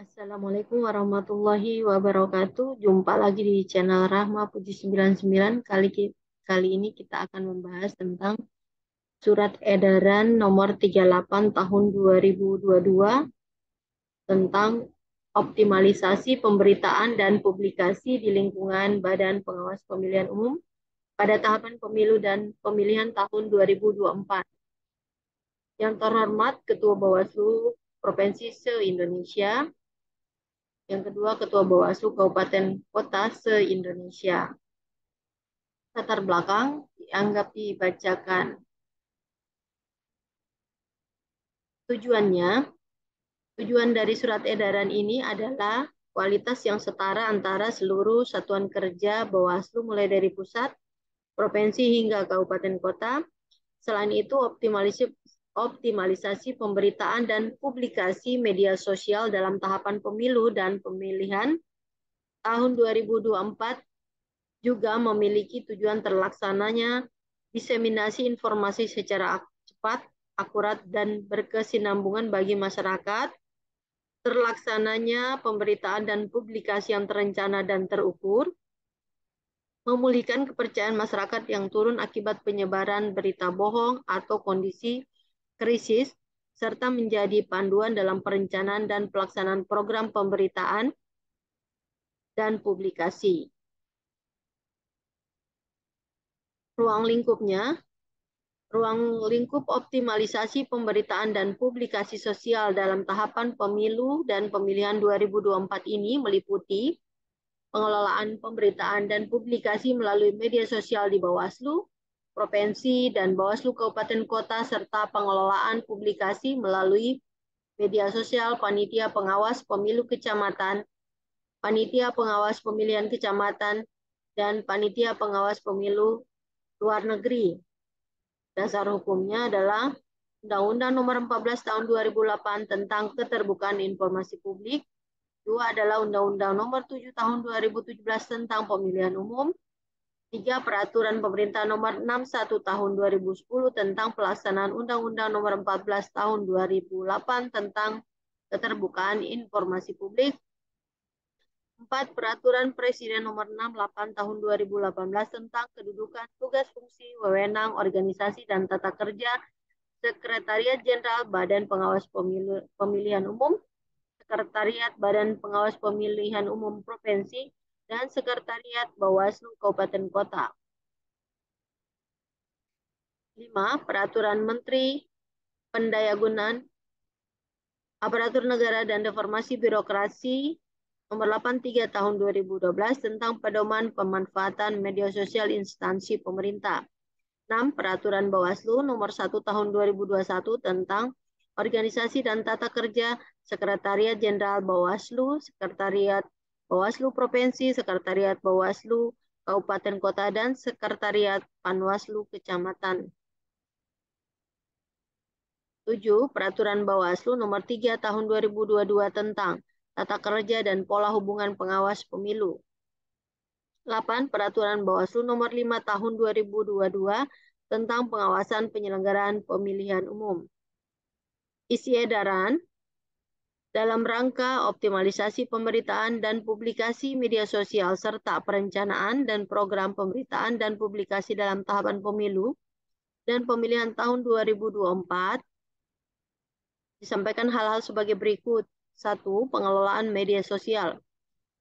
Assalamualaikum warahmatullahi wabarakatuh. Jumpa lagi di channel Rahma Puji 99. Kali ini kita akan membahas tentang Surat Edaran Nomor 38 Tahun 2022 tentang optimalisasi pemberitaan dan publikasi di lingkungan Badan Pengawas Pemilihan Umum pada tahapan pemilu dan pemilihan tahun 2024. Yang terhormat Ketua Bawaslu Provinsi se-Indonesia, yang kedua, Ketua Bawaslu Kabupaten Kota se-Indonesia. Latar belakang dianggap dibacakan. Tujuan dari surat edaran ini adalah kualitas yang setara antara seluruh satuan kerja Bawaslu mulai dari pusat, provinsi hingga kabupaten kota. Selain itu, optimalisasi pemberitaan dan publikasi media sosial dalam tahapan pemilu dan pemilihan tahun 2024 juga memiliki tujuan terlaksananya diseminasi informasi secara cepat, akurat, dan berkesinambungan bagi masyarakat, terlaksananya pemberitaan dan publikasi yang terencana dan terukur, memulihkan kepercayaan masyarakat yang turun akibat penyebaran berita bohong atau kondisi krisis, serta menjadi panduan dalam perencanaan dan pelaksanaan program pemberitaan dan publikasi. Ruang lingkup optimalisasi pemberitaan dan publikasi sosial dalam tahapan pemilu dan pemilihan 2024 ini meliputi pengelolaan pemberitaan dan publikasi melalui media sosial di Bawaslu, Provinsi, dan Bawaslu Kabupaten Kota, serta pengelolaan publikasi melalui media sosial Panitia Pengawas Pemilu Kecamatan, Panitia Pengawas Pemilihan Kecamatan, dan Panitia Pengawas Pemilu Luar Negeri. Dasar hukumnya adalah Undang-Undang Nomor 14 Tahun 2008 tentang Keterbukaan Informasi Publik. Dua adalah Undang-Undang Nomor 7 Tahun 2017 tentang Pemilihan Umum. Tiga, Peraturan Pemerintah Nomor 61 Tahun 2010 tentang pelaksanaan Undang-Undang Nomor 14 Tahun 2008 tentang Keterbukaan Informasi Publik. 4. Peraturan Presiden Nomor 68 Tahun 2018 tentang kedudukan, tugas, fungsi, wewenang, organisasi, dan tata kerja Sekretariat Jenderal Badan Pengawas Pemilihan Umum, Sekretariat Badan Pengawas Pemilihan Umum Provinsi, dan Sekretariat Bawaslu Kabupaten Kota. 5. Peraturan Menteri Pendayagunaan Aparatur Negara dan Reformasi Birokrasi Nomor 83 Tahun 2012 tentang pedoman pemanfaatan media sosial instansi pemerintah. 6. Peraturan Bawaslu Nomor 1 Tahun 2021 tentang organisasi dan tata kerja Sekretariat Jenderal Bawaslu, Sekretariat Bawaslu Provinsi, Sekretariat Bawaslu Kabupaten Kota, dan Sekretariat Panwaslu Kecamatan. 7. Peraturan Bawaslu Nomor 3 Tahun 2022 tentang tata kerja dan pola hubungan pengawas pemilu. 8. Peraturan Bawaslu Nomor 5 Tahun 2022 tentang pengawasan penyelenggaraan pemilihan umum. Isi edaran dalam rangka optimalisasi pemberitaan dan publikasi media sosial serta perencanaan dan program pemberitaan dan publikasi dalam tahapan pemilu dan pemilihan tahun 2024 disampaikan hal-hal sebagai berikut. 1. Pengelolaan media sosial.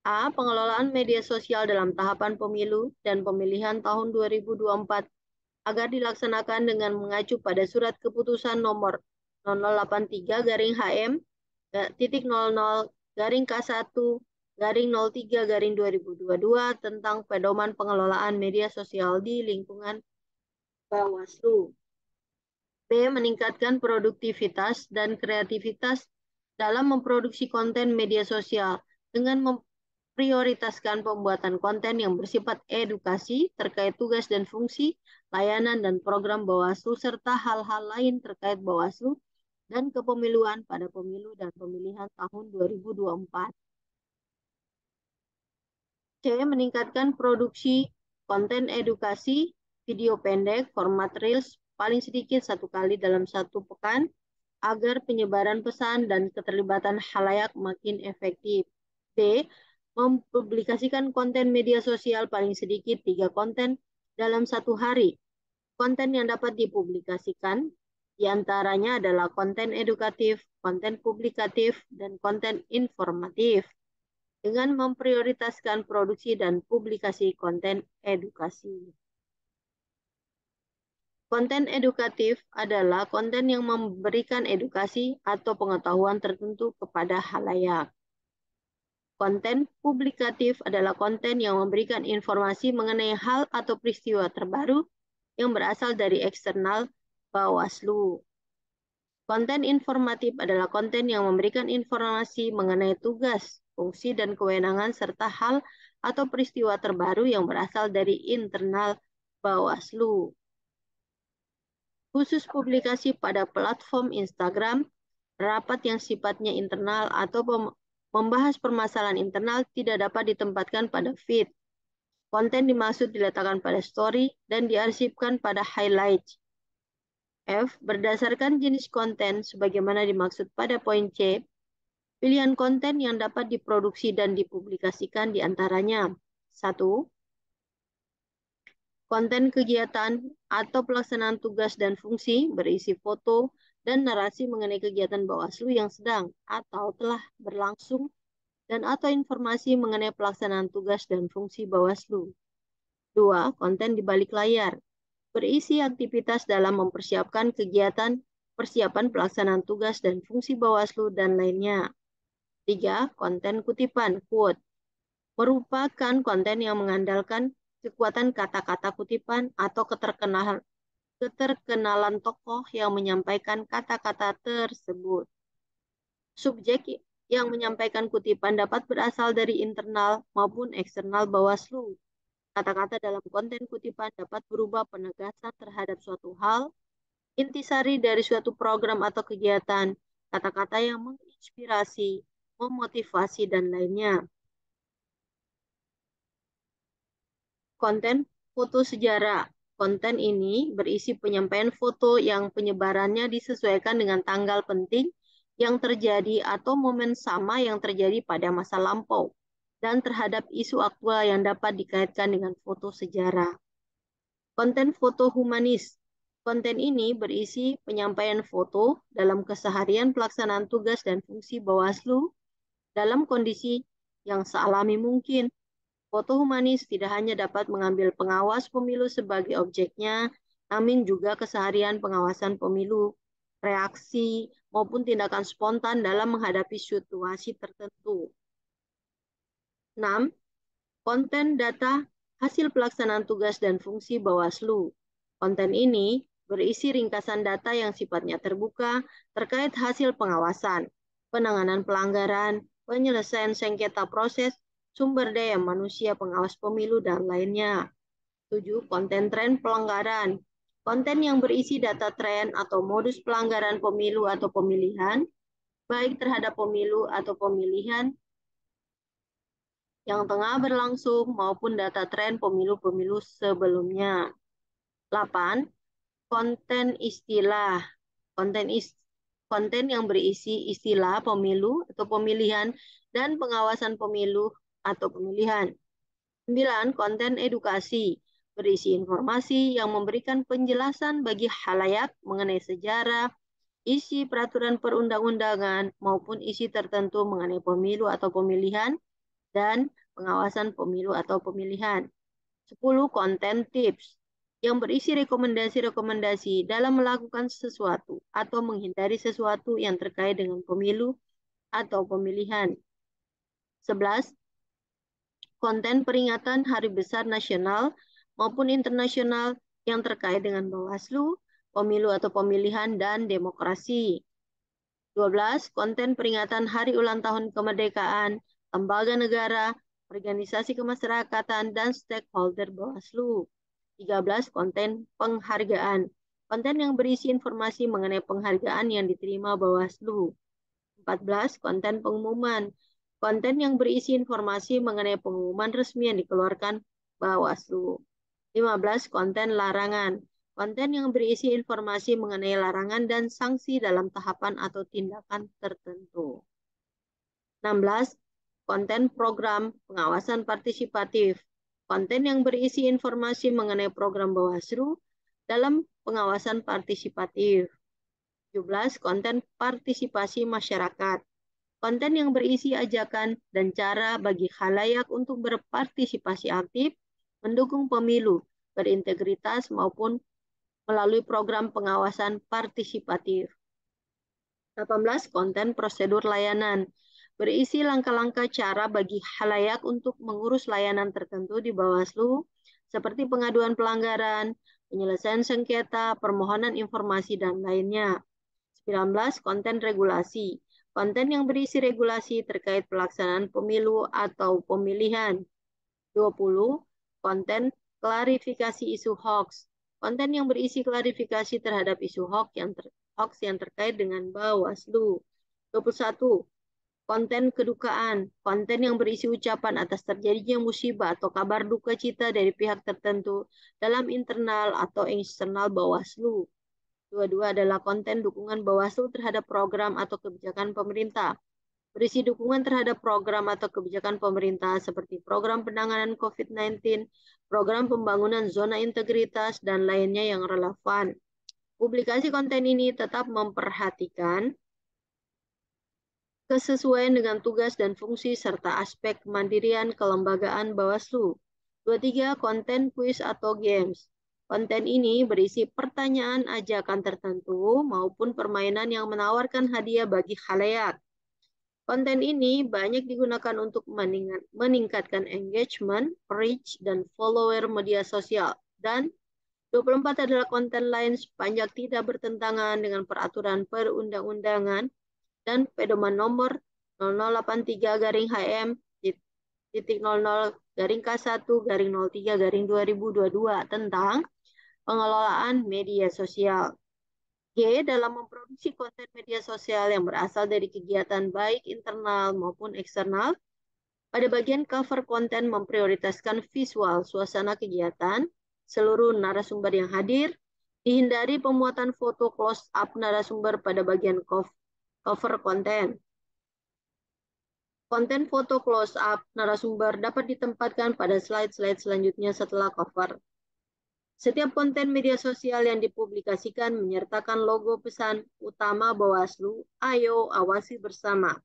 A. Pengelolaan media sosial dalam tahapan pemilu dan pemilihan tahun 2024 agar dilaksanakan dengan mengacu pada surat keputusan nomor 0083-HM titik 00-K1-03-2022 tentang pedoman pengelolaan media sosial di lingkungan Bawaslu. B. Meningkatkan produktivitas dan kreativitas dalam memproduksi konten media sosial dengan memprioritaskan pembuatan konten yang bersifat edukasi terkait tugas dan fungsi, layanan dan program Bawaslu, serta hal-hal lain terkait Bawaslu dan kepemiluan pada pemilu dan pemilihan tahun 2024. C. Meningkatkan produksi konten edukasi, video pendek, format Reels, paling sedikit 1 kali dalam 1 pekan, agar penyebaran pesan dan keterlibatan khalayak makin efektif. B. Mempublikasikan konten media sosial paling sedikit 3 konten dalam 1 hari. Konten yang dapat dipublikasikan diantaranya adalah konten edukatif, konten publikatif, dan konten informatif dengan memprioritaskan produksi dan publikasi konten edukasi. Konten edukatif adalah konten yang memberikan edukasi atau pengetahuan tertentu kepada khalayak. Konten publikatif adalah konten yang memberikan informasi mengenai hal atau peristiwa terbaru yang berasal dari eksternal Bawaslu. Konten informatif adalah konten yang memberikan informasi mengenai tugas, fungsi, dan kewenangan serta hal atau peristiwa terbaru yang berasal dari internal Bawaslu. Khusus publikasi pada platform Instagram, rapat yang sifatnya internal atau membahas permasalahan internal tidak dapat ditempatkan pada feed. Konten dimaksud diletakkan pada story dan diarsipkan pada highlights. F. Berdasarkan jenis konten sebagaimana dimaksud pada poin C, pilihan konten yang dapat diproduksi dan dipublikasikan diantaranya 1. Konten kegiatan atau pelaksanaan tugas dan fungsi berisi foto dan narasi mengenai kegiatan Bawaslu yang sedang atau telah berlangsung dan atau informasi mengenai pelaksanaan tugas dan fungsi Bawaslu. 2. Konten di balik layar berisi aktivitas dalam mempersiapkan kegiatan, persiapan pelaksanaan tugas dan fungsi Bawaslu, dan lainnya. 3. Konten kutipan, quote, merupakan konten yang mengandalkan kekuatan kata-kata kutipan atau keterkenalan tokoh yang menyampaikan kata-kata tersebut. Subjek yang menyampaikan kutipan dapat berasal dari internal maupun eksternal Bawaslu. Kata-kata dalam konten kutipan dapat berubah penegasan terhadap suatu hal, intisari dari suatu program atau kegiatan, kata-kata yang menginspirasi, memotivasi, dan lainnya. Konten foto sejarah. Konten ini berisi penyampaian foto yang penyebarannya disesuaikan dengan tanggal penting yang terjadi atau momen sama yang terjadi pada masa lampau dan terhadap isu aktual yang dapat dikaitkan dengan foto sejarah. Konten foto humanis. Konten ini berisi penyampaian foto dalam keseharian pelaksanaan tugas dan fungsi Bawaslu dalam kondisi yang sealami mungkin. Foto humanis tidak hanya dapat mengambil pengawas pemilu sebagai objeknya, namun juga keseharian pengawasan pemilu, reaksi, maupun tindakan spontan dalam menghadapi situasi tertentu. 6. Konten data hasil pelaksanaan tugas dan fungsi Bawaslu. Konten ini berisi ringkasan data yang sifatnya terbuka terkait hasil pengawasan, penanganan pelanggaran, penyelesaian sengketa proses, sumber daya manusia pengawas pemilu, dan lainnya. 7. Konten tren pelanggaran. Konten yang berisi data tren atau modus pelanggaran pemilu atau pemilihan, baik terhadap pemilu atau pemilihan yang tengah berlangsung maupun data tren pemilu-pemilu sebelumnya. 8. Konten istilah. Konten yang berisi istilah pemilu atau pemilihan dan pengawasan pemilu atau pemilihan. 9. Konten edukasi berisi informasi yang memberikan penjelasan bagi khalayak mengenai sejarah, isi peraturan perundang-undangan, maupun isi tertentu mengenai pemilu atau pemilihan dan pengawasan pemilu atau pemilihan. 10. Konten tips yang berisi rekomendasi-rekomendasi dalam melakukan sesuatu atau menghindari sesuatu yang terkait dengan pemilu atau pemilihan. 11. Konten peringatan Hari Besar Nasional maupun internasional yang terkait dengan Bawaslu, pemilu atau pemilihan, dan demokrasi. 12. Konten peringatan Hari Ulang Tahun Kemerdekaan, lembaga negara, organisasi kemasyarakatan, dan stakeholder Bawaslu. 13. Konten penghargaan. Konten yang berisi informasi mengenai penghargaan yang diterima Bawaslu. 14. Konten pengumuman. Konten yang berisi informasi mengenai pengumuman resmi yang dikeluarkan Bawaslu. 15. Konten larangan. konten yang berisi informasi mengenai larangan dan sanksi dalam tahapan atau tindakan tertentu. 16. Konten program pengawasan partisipatif. Konten yang berisi informasi mengenai program Bawaslu dalam pengawasan partisipatif. 17. Konten partisipasi masyarakat. Konten yang berisi ajakan dan cara bagi khalayak untuk berpartisipasi aktif, mendukung pemilu, berintegritas maupun melalui program pengawasan partisipatif. 18. Konten prosedur layanan. Berisi langkah-langkah cara bagi khalayak untuk mengurus layanan tertentu di Bawaslu, seperti pengaduan pelanggaran, penyelesaian sengketa, permohonan informasi, dan lainnya. 19. Konten regulasi. Konten yang berisi regulasi terkait pelaksanaan pemilu atau pemilihan. 20. Konten klarifikasi isu hoax. Konten yang berisi klarifikasi terhadap isu hoax yang terkait dengan Bawaslu. 21. Konten kedukaan. Konten yang berisi ucapan atas terjadinya musibah atau kabar duka cita dari pihak tertentu dalam internal atau eksternal Bawaslu. 22 adalah konten dukungan Bawaslu terhadap program atau kebijakan pemerintah. Berisi dukungan terhadap program atau kebijakan pemerintah seperti program penanganan COVID-19, program pembangunan zona integritas, dan lainnya yang relevan. Publikasi konten ini tetap memperhatikan kesesuaian dengan tugas dan fungsi serta aspek kemandirian kelembagaan Bawaslu. 23. Konten kuis atau games. Konten ini berisi pertanyaan ajakan tertentu maupun permainan yang menawarkan hadiah bagi khalayak. Konten ini banyak digunakan untuk meningkatkan engagement, reach, dan follower media sosial. Dan 24 adalah konten lain sepanjang tidak bertentangan dengan peraturan perundang-undangan dan pedoman nomor 0083-HM.00-K1-03-2022 tentang pengelolaan media sosial. G. Dalam memproduksi konten media sosial yang berasal dari kegiatan baik internal maupun eksternal, pada bagian cover konten memprioritaskan visual suasana kegiatan, seluruh narasumber yang hadir, dihindari pemuatan foto close up narasumber pada bagian cover konten. Konten foto close up narasumber dapat ditempatkan pada slide-slide selanjutnya setelah cover. Setiap konten media sosial yang dipublikasikan menyertakan logo pesan utama Bawaslu, ayo awasi bersama,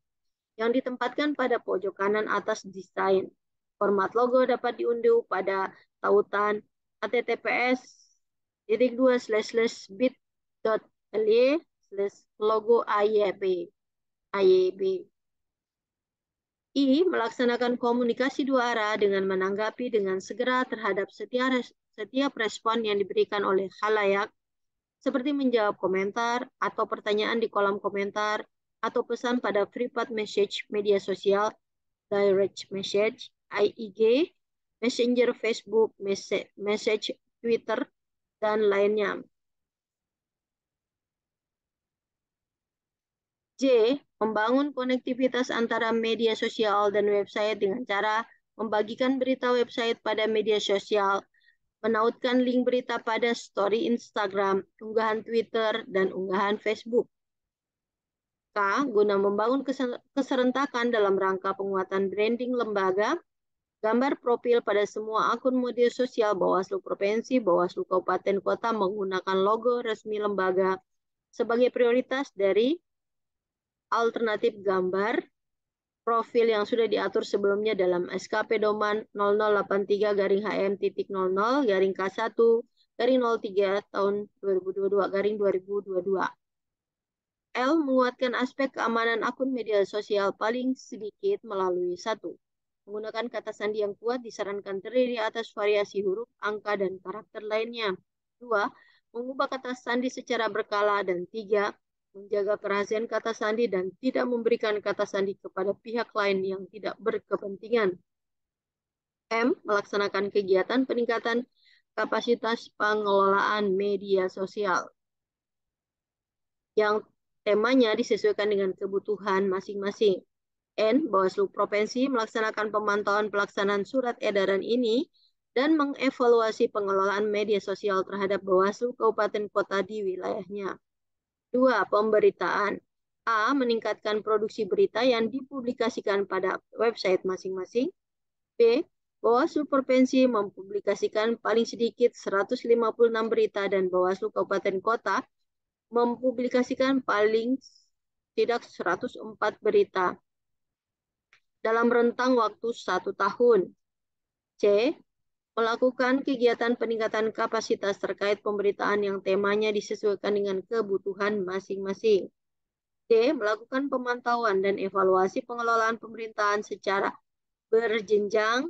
yang ditempatkan pada pojok kanan atas desain. Format logo dapat diunduh pada tautan https://bit.ly/logo AYB. I. Melaksanakan komunikasi dua arah dengan menanggapi dengan segera terhadap setiap respon yang diberikan oleh khalayak, seperti menjawab komentar atau pertanyaan di kolom komentar atau pesan pada private message media sosial, direct message, IG, messenger Facebook, message Twitter, dan lainnya. J. Membangun konektivitas antara media sosial dan website dengan cara membagikan berita website pada media sosial, menautkan link berita pada story Instagram, unggahan Twitter, dan unggahan Facebook. K. Guna membangun keserentakan dalam rangka penguatan branding lembaga, gambar profil pada semua akun media sosial Bawaslu Provinsi, Bawaslu Kabupaten Kota menggunakan logo resmi lembaga sebagai prioritas dari alternatif gambar profil yang sudah diatur sebelumnya dalam SK Pedoman 0083-HM.00-K1-03 tahun 2022-2022. L. Menguatkan aspek keamanan akun media sosial paling sedikit melalui 1. Menggunakan kata sandi yang kuat disarankan terdiri atas variasi huruf, angka, dan karakter lainnya. 2. Mengubah kata sandi secara berkala. Dan 3. Menjaga kerahasiaan kata sandi dan tidak memberikan kata sandi kepada pihak lain yang tidak berkepentingan. M. Melaksanakan kegiatan peningkatan kapasitas pengelolaan media sosial yang temanya disesuaikan dengan kebutuhan masing-masing. N. Bawaslu Provinsi melaksanakan pemantauan pelaksanaan surat edaran ini dan mengevaluasi pengelolaan media sosial terhadap Bawaslu Kabupaten Kota di wilayahnya. 2. Pemberitaan. A. Meningkatkan produksi berita yang dipublikasikan pada website masing-masing. B. Bawaslu Provinsi mempublikasikan paling sedikit 156 berita dan Bawaslu Kabupaten Kota mempublikasikan paling tidak 104 berita dalam rentang waktu 1 tahun. C. Melakukan kegiatan peningkatan kapasitas terkait pemberitaan yang temanya disesuaikan dengan kebutuhan masing-masing. D. Melakukan pemantauan dan evaluasi pengelolaan pemerintahan secara berjenjang,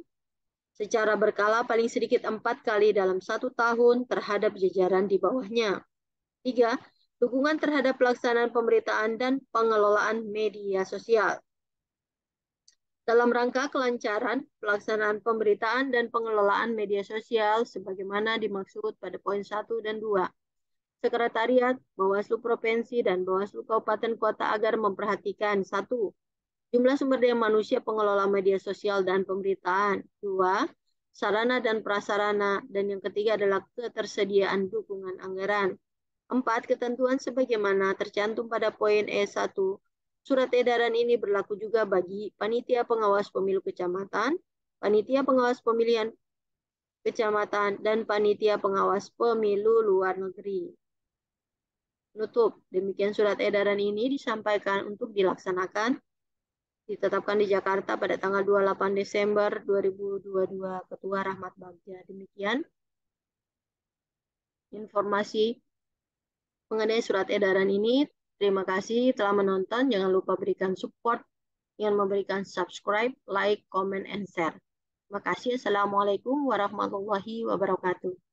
secara berkala paling sedikit 4 kali dalam 1 tahun terhadap jajaran di bawahnya. 3. Dukungan terhadap pelaksanaan pemberitaan dan pengelolaan media sosial. Dalam rangka kelancaran pelaksanaan pemberitaan dan pengelolaan media sosial sebagaimana dimaksud pada poin 1 dan 2. Sekretariat Bawaslu Provinsi dan Bawaslu Kabupaten Kota agar memperhatikan 1. Jumlah sumber daya manusia pengelola media sosial dan pemberitaan. 2. Sarana dan prasarana. Dan yang ketiga adalah ketersediaan dukungan anggaran. 4. Ketentuan sebagaimana tercantum pada poin E1. Surat edaran ini berlaku juga bagi panitia pengawas pemilu kecamatan, panitia pengawas pemilihan kecamatan, dan panitia pengawas pemilu luar negeri. Penutup. Demikian surat edaran ini disampaikan untuk dilaksanakan, ditetapkan di Jakarta pada tanggal 28 Desember 2022, Ketua Rahmat Bagja. Demikian informasi mengenai surat edaran ini. Terima kasih telah menonton. Jangan lupa berikan support dengan memberikan subscribe, like, comment, and share. Terima kasih. Assalamualaikum warahmatullahi wabarakatuh.